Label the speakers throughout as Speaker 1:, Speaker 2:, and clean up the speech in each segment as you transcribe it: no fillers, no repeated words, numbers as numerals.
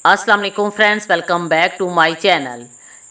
Speaker 1: अस्सलाम वालेकुम friends, welcome back to my channel.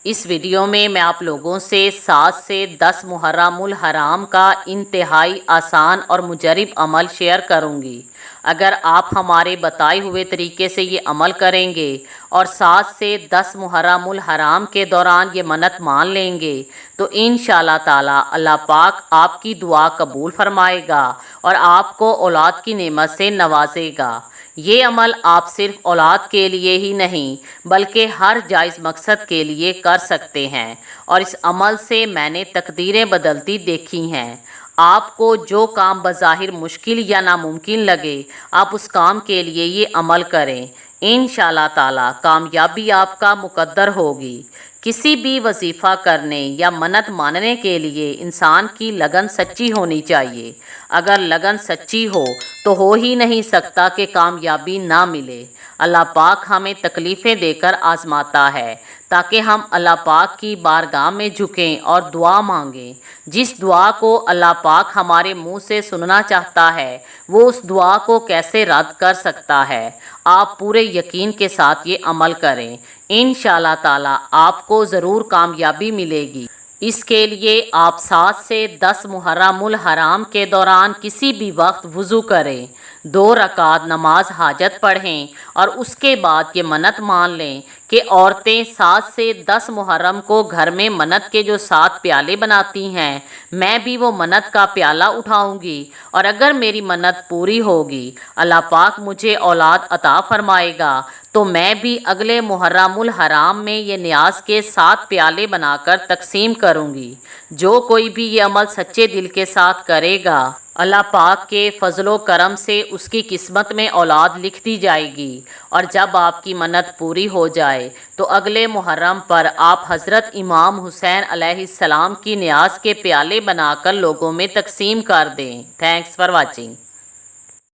Speaker 1: इस वीडियो में मैं आप लोगों से 7 से 10 मुहर्रमुल हराम का इंतहाई आसान और मुजरब अमल शेयर करूंगी। अगर आप हमारे बताए हुए तरीके से ये अमल करेंगे और 7 से 10 मुहर्रमुल हराम के दौरान ये मन्नत मान लेंगे तो इंशाअल्लाह ताला अल्लाह पाक आपकी दुआ कबूल फरमाएगा और आपको औलाद की नेमत से नवाजेगा। ये अमल आप सिर्फ औलाद के लिए ही नहीं बल्कि हर जायज़ मकसद के लिए कर सकते हैं और इस अमल से मैंने तकदीरें बदलती देखी हैं। आपको जो काम बज़ाहिर मुश्किल या नामुमकिन लगे, आप उस काम के लिए ये अमल करें। इंशाअल्लाह ताला कामयाबी आपका मुकद्दर होगी। किसी भी वजीफ़ा करने या मन्नत मानने के लिए इंसान की लगन सच्ची होनी चाहिए। अगर लगन सच्ची हो तो हो ही नहीं सकता कि कामयाबी ना मिले। अल्लाह पाक हमें तकलीफ़ें देकर आज़माता है ताकि हम अल्लाह पाक की बारगाह में झुकें और दुआ मांगें। जिस दुआ को अल्लाह पाक हमारे मुंह से सुनना चाहता है वो उस दुआ को कैसे रद्द कर सकता है। आप पूरे यकीन के साथ ये अमल करें, इंशाअल्लाह ताला आपको ज़रूर कामयाबी मिलेगी। इसके लिए आप 7 से 10 मुहर्रमुल हराम के दौरान किसी भी वक्त वज़ू करें, 2 रकात नमाज हाजत पढ़ें और उसके बाद ये मन्नत मान लें कि औरतें 7 से 10 मुहर्रम को घर में मन्नत के जो 7 प्याले बनाती हैं, मैं भी वो मन्नत का प्याला उठाऊंगी और अगर मेरी मन्नत पूरी होगी, अल्लाह पाक मुझे औलाद अता फरमाएगा तो मैं भी अगले मुहर्रमुल हराम में ये न्याज के 7 प्याले बनाकर तकसीम करूँगी। जो कोई भी ये अमल सच्चे दिल के साथ करेगा, अल्लाह पाक के फ़ज़लो करम से उसकी किस्मत में औलाद लिख दी जाएगी और जब आपकी मन्नत पूरी हो जाए तो अगले मुहर्रम पर आप हज़रत इमाम हुसैन अलैहिस्सलाम की न्याज के प्याले बनाकर लोगों में तकसीम कर दें। Thanks for watching.